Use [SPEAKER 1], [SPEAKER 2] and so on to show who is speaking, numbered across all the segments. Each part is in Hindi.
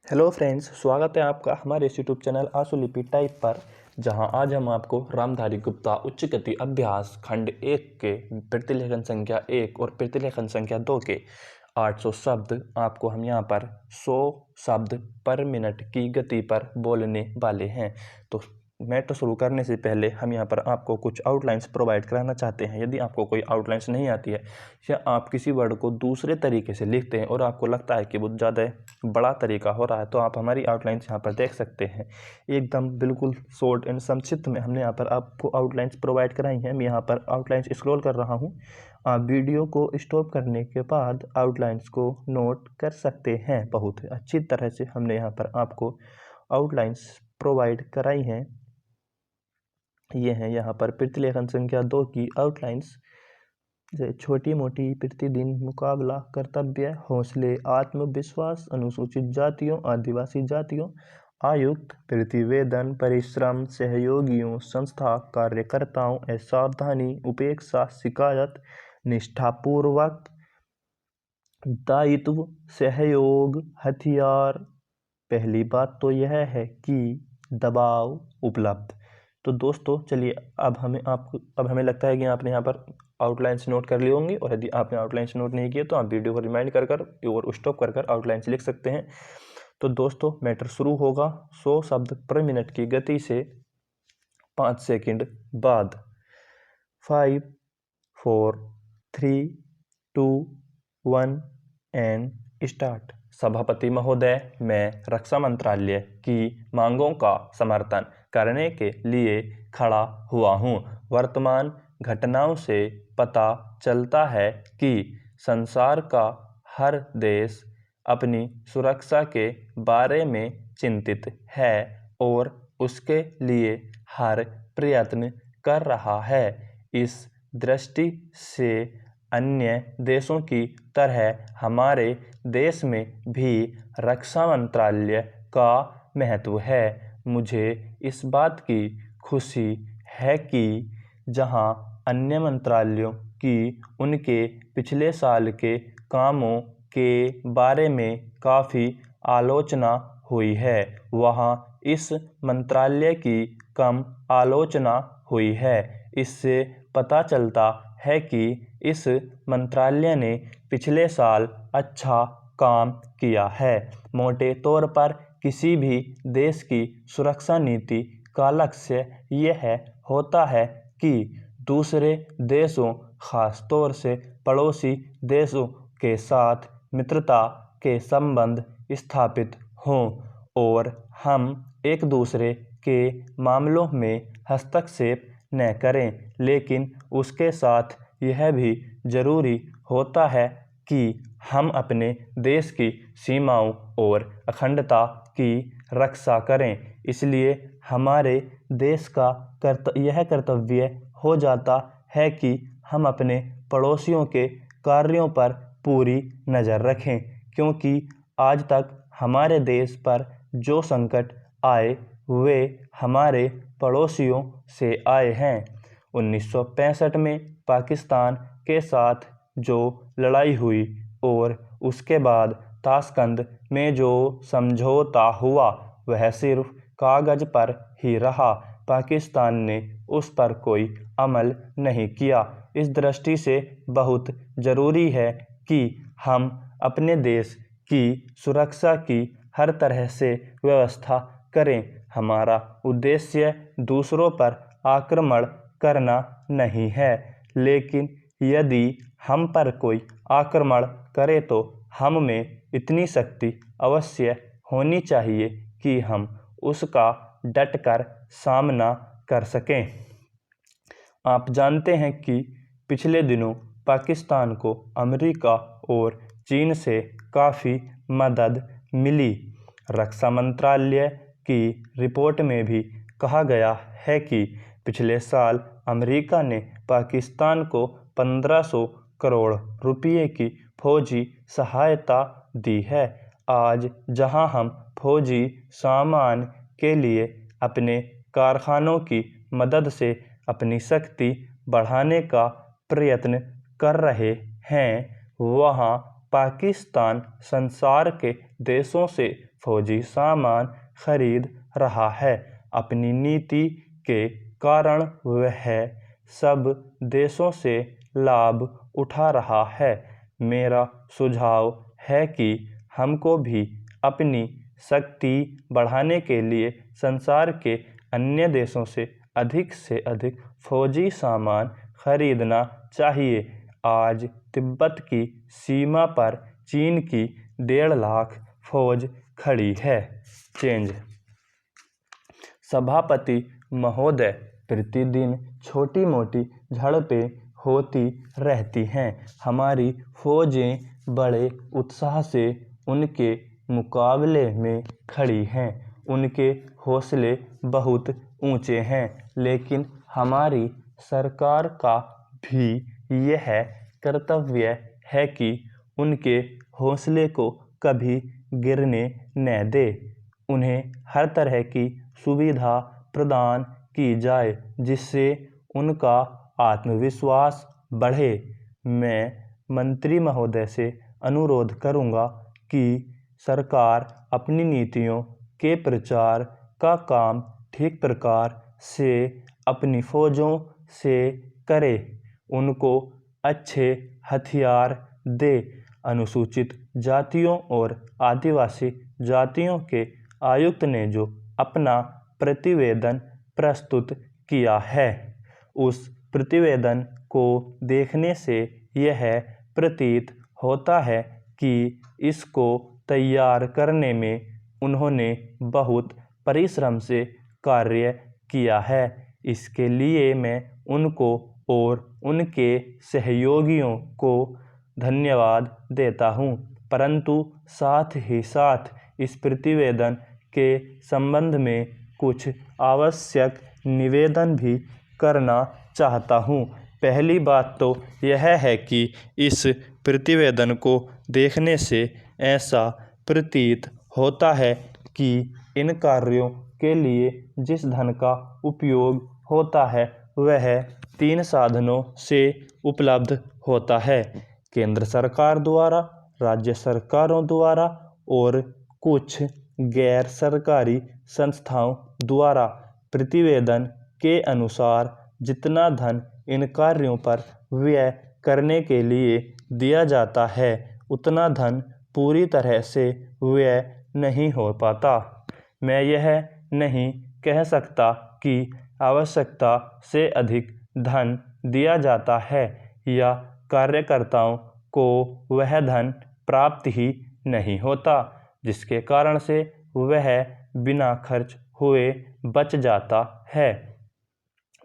[SPEAKER 1] हेलो फ्रेंड्स, स्वागत है आपका हमारे इस यूट्यूब चैनल आशुलिपि टाइप पर, जहां आज हम आपको रामधारी गुप्ता उच्च गति अभ्यास खंड 1 के प्रतिलेखन संख्या 1 और प्रतिलेखन संख्या 2 के 800 शब्द आपको हम यहां पर 100 शब्द पर मिनट की गति पर बोलने वाले हैं। तो मैटर शुरू करने से पहले हम यहाँ पर आपको कुछ आउटलाइंस प्रोवाइड कराना चाहते हैं। यदि आपको कोई आउटलाइंस नहीं आती है या आप किसी वर्ड को दूसरे तरीके से लिखते हैं और आपको लगता है कि वो ज़्यादा बड़ा तरीका हो रहा है, तो आप हमारी आउटलाइंस यहाँ पर देख सकते हैं। एकदम बिल्कुल शॉर्ट एंड संक्षिप्त में हमने यहाँ पर आपको आउटलाइंस प्रोवाइड कराई हैं। मैं यहाँ पर आउटलाइंस स्क्रॉल कर रहा हूँ। आप वीडियो को स्टॉप करने के बाद आउटलाइंस को नोट कर सकते हैं। बहुत अच्छी तरह से हमने यहाँ पर आपको आउटलाइंस प्रोवाइड कराई हैं। ये हैं यहाँ पर प्रतिलेखन संख्या 2 की आउटलाइंस। छोटी मोटी प्रतिदिन मुकाबला, कर्तव्य, हौसले, आत्मविश्वास, अनुसूचित जातियों, आदिवासी जातियों, आयुक्त, प्रतिवेदन, परिश्रम, सहयोगियों, संस्था, कार्यकर्ताओं, असावधानी, उपेक्षा, शिकायत, निष्ठापूर्वक, दायित्व, सहयोग, हथियार। पहली बात तो यह है कि दबाव उपलब्ध। तो दोस्तों चलिए, अब हमें लगता है कि आपने यहाँ पर आउटलाइंस नोट कर ली होंगी, और यदि आपने आउटलाइंस नोट नहीं किए तो आप वीडियो को रिमाइंड कर और स्टॉप कर आउटलाइंस लिख सकते हैं। तो दोस्तों मैटर शुरू होगा 100 शब्द पर मिनट की गति से 5 सेकंड बाद। 5, 4, 3, 2, 1 एंड स्टार्ट। सभापति महोदय, मैं रक्षा मंत्रालय की मांगों का समर्थन करने के लिए खड़ा हुआ हूँ। वर्तमान घटनाओं से पता चलता है कि संसार का हर देश अपनी सुरक्षा के बारे में चिंतित है और उसके लिए हर प्रयत्न कर रहा है। इस दृष्टि से अन्य देशों की तरह हमारे देश में भी रक्षा मंत्रालय का महत्व है। मुझे इस बात की खुशी है कि जहां अन्य मंत्रालयों की उनके पिछले साल के कामों के बारे में काफ़ी आलोचना हुई है, वहां इस मंत्रालय की कम आलोचना हुई है। इससे पता चलता है कि इस मंत्रालय ने पिछले साल अच्छा काम किया है। मोटे तौर पर किसी भी देश की सुरक्षा नीति का लक्ष्य यह होता है कि दूसरे देशों, खास तौर से पड़ोसी देशों के साथ मित्रता के संबंध स्थापित हों और हम एक दूसरे के मामलों में हस्तक्षेप न करें। लेकिन उसके साथ यह भी जरूरी होता है कि हम अपने देश की सीमाओं और अखंडता की रक्षा करें। इसलिए हमारे देश का यह कर्तव्य हो जाता है कि हम अपने पड़ोसियों के कार्यों पर पूरी नज़र रखें, क्योंकि आज तक हमारे देश पर जो संकट आए वे हमारे पड़ोसियों से आए हैं। 1965 में पाकिस्तान के साथ जो लड़ाई हुई और उसके बाद ताशकंद में जो समझौता हुआ, वह सिर्फ कागज़ पर ही रहा। पाकिस्तान ने उस पर कोई अमल नहीं किया। इस दृष्टि से बहुत ज़रूरी है कि हम अपने देश की सुरक्षा की हर तरह से व्यवस्था करें। हमारा उद्देश्य दूसरों पर आक्रमण करना नहीं है, लेकिन यदि हम पर कोई आक्रमण करे तो हम में इतनी शक्ति अवश्य होनी चाहिए कि हम उसका डटकर सामना कर सकें। आप जानते हैं कि पिछले दिनों पाकिस्तान को अमेरिका और चीन से काफ़ी मदद मिली। रक्षा मंत्रालय की रिपोर्ट में भी कहा गया है कि पिछले साल अमेरिका ने पाकिस्तान को 1500 करोड़ रुपये की फौजी सहायता दी है। आज जहां हम फौजी सामान के लिए अपने कारखानों की मदद से अपनी शक्ति बढ़ाने का प्रयत्न कर रहे हैं, वहां पाकिस्तान संसार के देशों से फौजी सामान खरीद रहा है। अपनी नीति के कारण वह सब देशों से लाभ उठा रहा है। मेरा सुझाव है कि हमको भी अपनी शक्ति बढ़ाने के लिए संसार के अन्य देशों से अधिक फौजी सामान खरीदना चाहिए। आज तिब्बत की सीमा पर चीन की 1.5 लाख फौज खड़ी है। चेंज। सभापति महोदय, प्रतिदिन छोटी मोटी झड़पें होती रहती हैं। हमारी फौजें बड़े उत्साह से उनके मुकाबले में खड़ी हैं। उनके हौसले बहुत ऊंचे हैं, लेकिन हमारी सरकार का भी यह कर्तव्य है कि उनके हौसले को कभी गिरने न दे। उन्हें हर तरह की सुविधा प्रदान की जाए जिससे उनका आत्मविश्वास बढ़े। मैं मंत्री महोदय से अनुरोध करूंगा कि सरकार अपनी नीतियों के प्रचार का काम ठीक प्रकार से अपनी फौजों से करे। उनको अच्छे हथियार दे। अनुसूचित जातियों और आदिवासी जातियों के आयुक्त ने जो अपना प्रतिवेदन प्रस्तुत किया है, उस प्रतिवेदन को देखने से यह प्रतीत होता है कि इसको तैयार करने में उन्होंने बहुत परिश्रम से कार्य किया है। इसके लिए मैं उनको और उनके सहयोगियों को धन्यवाद देता हूं, परंतु साथ ही साथ इस प्रतिवेदन के संबंध में कुछ आवश्यक निवेदन भी करना चाहता हूं। पहली बात तो यह है कि इस प्रतिवेदन को देखने से ऐसा प्रतीत होता है कि इन कार्यों के लिए जिस धन का उपयोग होता है वह 3 साधनों से उपलब्ध होता है: केंद्र सरकार द्वारा, राज्य सरकारों द्वारा और कुछ गैर सरकारी संस्थाओं द्वारा। प्रतिवेदन के अनुसार जितना धन इन कार्यों पर व्यय करने के लिए दिया जाता है, उतना धन पूरी तरह से व्यय नहीं हो पाता। मैं यह नहीं कह सकता कि आवश्यकता से अधिक धन दिया जाता है या कार्यकर्ताओं को वह धन प्राप्त ही नहीं होता, जिसके कारण से वह बिना खर्च हुए बच जाता है।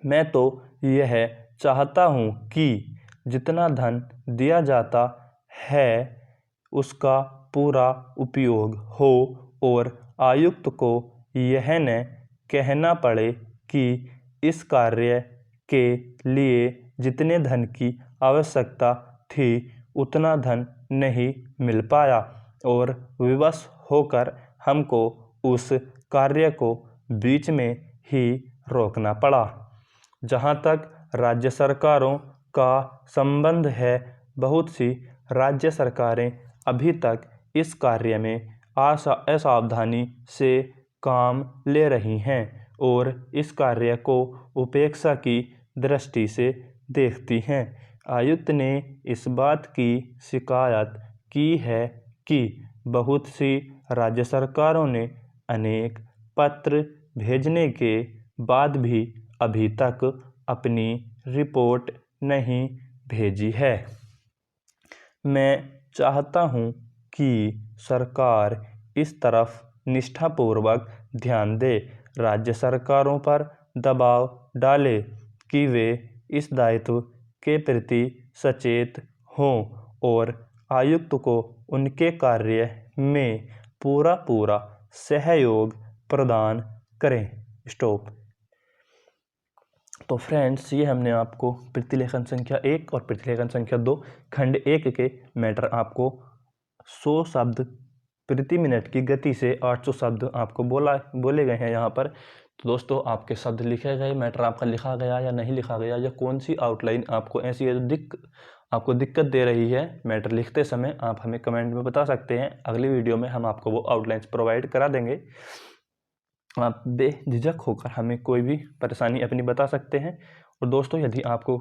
[SPEAKER 1] मैं तो यह चाहता हूँ कि जितना धन दिया जाता है उसका पूरा उपयोग हो और आयुक्त को यह न कहना पड़े कि इस कार्य के लिए जितने धन की आवश्यकता थी उतना धन नहीं मिल पाया और विवश होकर हमको उस कार्य को बीच में ही रोकना पड़ा। जहाँ तक राज्य सरकारों का संबंध है, बहुत सी राज्य सरकारें अभी तक इस कार्य में असावधानी से काम ले रही हैं और इस कार्य को उपेक्षा की दृष्टि से देखती हैं। आयुक्त ने इस बात की शिकायत की है कि बहुत सी राज्य सरकारों ने अनेक पत्र भेजने के बाद भी अभी तक अपनी रिपोर्ट नहीं भेजी है। मैं चाहता हूं कि सरकार इस तरफ निष्ठापूर्वक ध्यान दे, राज्य सरकारों पर दबाव डाले कि वे इस दायित्व के प्रति सचेत हों और आयुक्त को उनके कार्य में पूरा सहयोग प्रदान करें। स्टॉप। तो फ्रेंड्स, ये हमने आपको प्रतिलेखन संख्या 1 और प्रतिलेखन संख्या 2 खंड 1 के मैटर आपको 100 शब्द प्रति मिनट की गति से 800 शब्द आपको बोले गए हैं यहाँ पर। तो दोस्तों, आपके शब्द लिखे गए, मैटर आपका लिखा गया या नहीं लिखा गया, या कौन सी आउटलाइन आपको ऐसी दिख आपको दिक्कत दे रही है मैटर लिखते समय, आप हमें कमेंट में बता सकते हैं। अगली वीडियो में हम आपको वो आउटलाइंस प्रोवाइड करा देंगे। आप बेझिझक होकर हमें कोई भी परेशानी अपनी बता सकते हैं। और दोस्तों, यदि आपको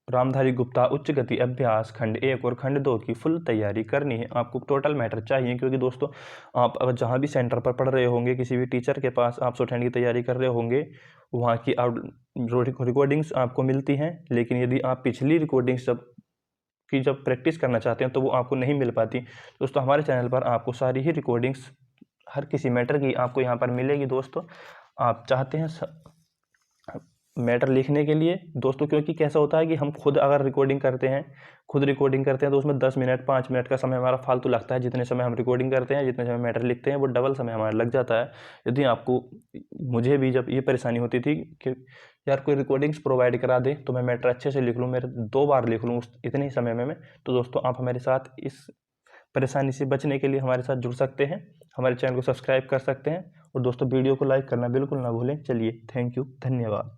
[SPEAKER 1] रामधारी गुप्ता उच्च गति अभ्यास खंड 1 और खंड 2 की फुल तैयारी करनी है, आपको टोटल मैटर चाहिए, क्योंकि दोस्तों आप अगर जहाँ भी सेंटर पर पढ़ रहे होंगे, किसी भी टीचर के पास आप शॉर्ट हैंड की तैयारी कर रहे होंगे, वहाँ की रिकॉर्डिंग्स आपको मिलती हैं, लेकिन यदि आप पिछली रिकॉर्डिंग्स जब प्रैक्टिस करना चाहते हैं तो वो आपको नहीं मिल पाती। दोस्तों, हमारे चैनल पर आपको सारी ही रिकॉर्डिंग्स हर किसी मैटर की आपको यहाँ पर मिलेगी। दोस्तों, आप चाहते हैं मैटर लिखने के लिए दोस्तों, क्योंकि कैसा होता है कि हम खुद अगर रिकॉर्डिंग करते हैं तो उसमें 10 मिनट 5 मिनट का समय हमारा फालतू लगता है। जितने समय हम रिकॉर्डिंग करते हैं, जितने समय मैटर लिखते हैं, वो डबल समय हमारा लग जाता है। यदि आपको, मुझे भी जब ये परेशानी होती थी कि यार कोई रिकॉर्डिंग्स प्रोवाइड करा दे तो मैं मैटर अच्छे से लिख लूँ, मेरे 2 बार लिख लूँ इतने ही समय में, तो दोस्तों आप हमारे साथ इस परेशानी से बचने के लिए हमारे साथ जुड़ सकते हैं, हमारे चैनल को सब्सक्राइब कर सकते हैं। और दोस्तों, वीडियो को लाइक करना बिल्कुल ना भूलें। चलिए, थैंक यू, धन्यवाद।